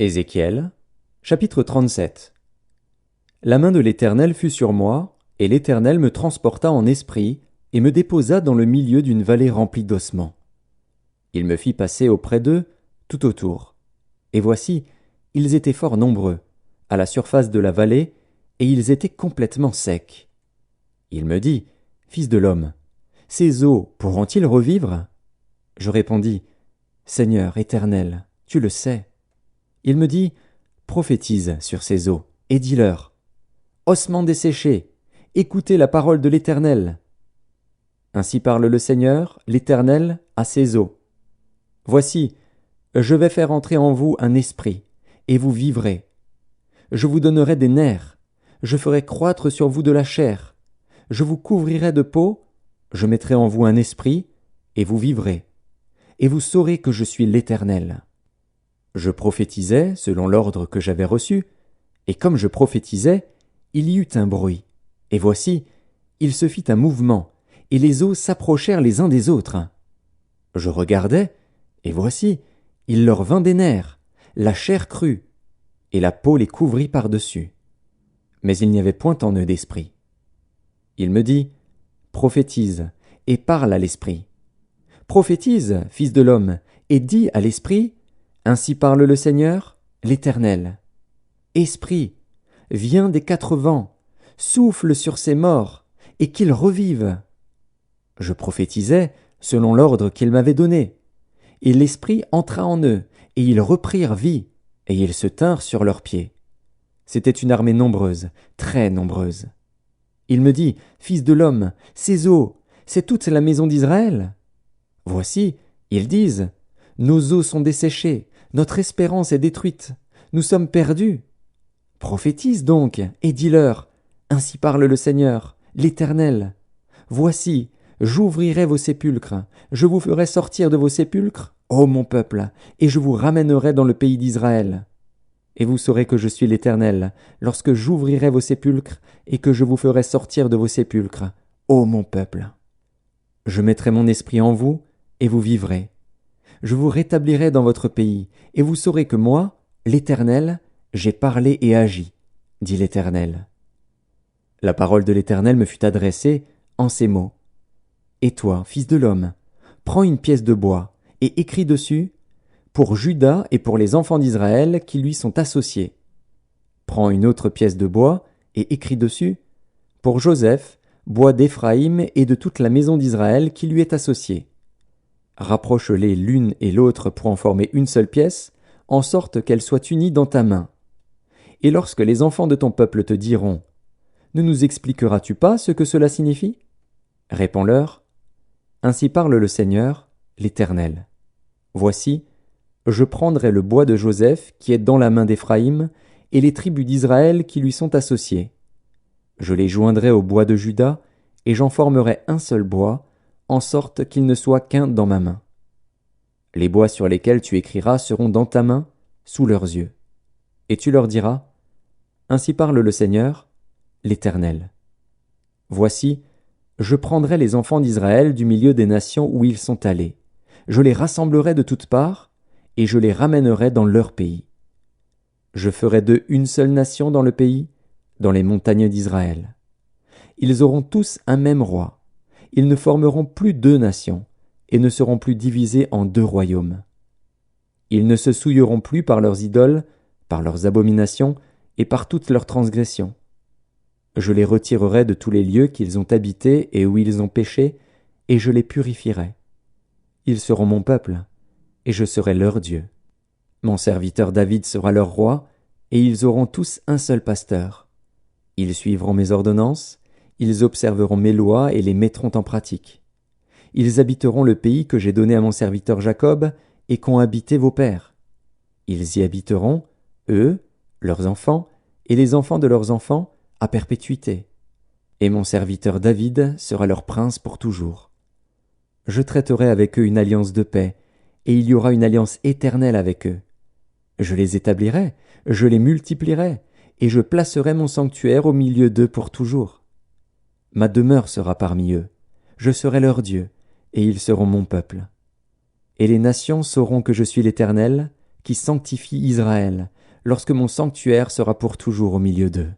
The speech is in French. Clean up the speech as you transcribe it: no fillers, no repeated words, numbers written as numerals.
Ézéchiel, chapitre 37. La main de l'Éternel fut sur moi, et l'Éternel me transporta en esprit, et me déposa dans le milieu d'une vallée remplie d'ossements. Il me fit passer auprès d'eux, tout autour. Et voici, ils étaient fort nombreux, à la surface de la vallée, et ils étaient complètement secs. Il me dit, Fils de l'homme, ces eaux pourront-ils revivre? Je répondis, Seigneur éternel, tu le sais. Il me dit, prophétise sur ces eaux, et dis-leur, ossements desséchés, écoutez la parole de l'Éternel. Ainsi parle le Seigneur, l'Éternel, à ces eaux. Voici, je vais faire entrer en vous un esprit, et vous vivrez. Je vous donnerai des nerfs, je ferai croître sur vous de la chair, je vous couvrirai de peau, je mettrai en vous un esprit, et vous vivrez. Et vous saurez que je suis l'Éternel. Je prophétisais selon l'ordre que j'avais reçu, et comme je prophétisais, il y eut un bruit. Et voici, il se fit un mouvement, et les eaux s'approchèrent les uns des autres. Je regardais, et voici, il leur vint des nerfs, la chair crue, et la peau les couvrit par-dessus. Mais il n'y avait point en eux d'esprit. Il me dit, prophétise, et parle à l'esprit. Prophétise, fils de l'homme, et dis à l'esprit, ainsi parle le Seigneur, l'Éternel. Esprit, viens des quatre vents, souffle sur ces morts, et qu'ils revivent. Je prophétisais selon l'ordre qu'il m'avait donné. Et l'Esprit entra en eux, et ils reprirent vie, et ils se tinrent sur leurs pieds. C'était une armée nombreuse, très nombreuse. Il me dit, Fils de l'homme, ces eaux, c'est toute la maison d'Israël. Voici, ils disent, nos eaux sont desséchées, notre espérance est détruite, nous sommes perdus. Prophétise donc, et dis-leur, ainsi parle le Seigneur, l'Éternel. Voici, j'ouvrirai vos sépulcres, je vous ferai sortir de vos sépulcres, ô mon peuple, et je vous ramènerai dans le pays d'Israël. Et vous saurez que je suis l'Éternel, lorsque j'ouvrirai vos sépulcres, et que je vous ferai sortir de vos sépulcres, ô mon peuple. Je mettrai mon esprit en vous, et vous vivrez. Je vous rétablirai dans votre pays, et vous saurez que moi, l'Éternel, j'ai parlé et agi, dit l'Éternel. La parole de l'Éternel me fut adressée en ces mots. Et toi, fils de l'homme, prends une pièce de bois, et écris dessus, pour Juda et pour les enfants d'Israël qui lui sont associés. Prends une autre pièce de bois, et écris dessus, pour Joseph, bois d'Éphraïm et de toute la maison d'Israël qui lui est associée. Rapproche-les l'une et l'autre pour en former une seule pièce, en sorte qu'elles soient unies dans ta main. Et lorsque les enfants de ton peuple te diront, ne nous expliqueras-tu pas ce que cela signifie? Réponds-leur, ainsi parle le Seigneur, l'Éternel. Voici, je prendrai le bois de Joseph qui est dans la main d'Éphraïm et les tribus d'Israël qui lui sont associées. Je les joindrai au bois de Juda et j'en formerai un seul bois, en sorte qu'il ne soit qu'un dans ma main. Les bois sur lesquels tu écriras seront dans ta main, sous leurs yeux. Et tu leur diras, ainsi parle le Seigneur, l'Éternel. Voici, je prendrai les enfants d'Israël du milieu des nations où ils sont allés. Je les rassemblerai de toutes parts, et je les ramènerai dans leur pays. Je ferai d'eux une seule nation dans le pays, dans les montagnes d'Israël. Ils auront tous un même roi. Ils ne formeront plus deux nations, et ne seront plus divisés en deux royaumes. Ils ne se souilleront plus par leurs idoles, par leurs abominations, et par toutes leurs transgressions. Je les retirerai de tous les lieux qu'ils ont habités et où ils ont péché, et je les purifierai. Ils seront mon peuple, et je serai leur Dieu. Mon serviteur David sera leur roi, et ils auront tous un seul pasteur. Ils suivront mes ordonnances, ils observeront mes lois et les mettront en pratique. Ils habiteront le pays que j'ai donné à mon serviteur Jacob et qu'ont habité vos pères. Ils y habiteront, eux, leurs enfants, et les enfants de leurs enfants, à perpétuité. Et mon serviteur David sera leur prince pour toujours. Je traiterai avec eux une alliance de paix, et il y aura une alliance éternelle avec eux. Je les établirai, je les multiplierai, et je placerai mon sanctuaire au milieu d'eux pour toujours. Ma demeure sera parmi eux, je serai leur Dieu, et ils seront mon peuple. Et les nations sauront que je suis l'Éternel, qui sanctifie Israël, lorsque mon sanctuaire sera pour toujours au milieu d'eux.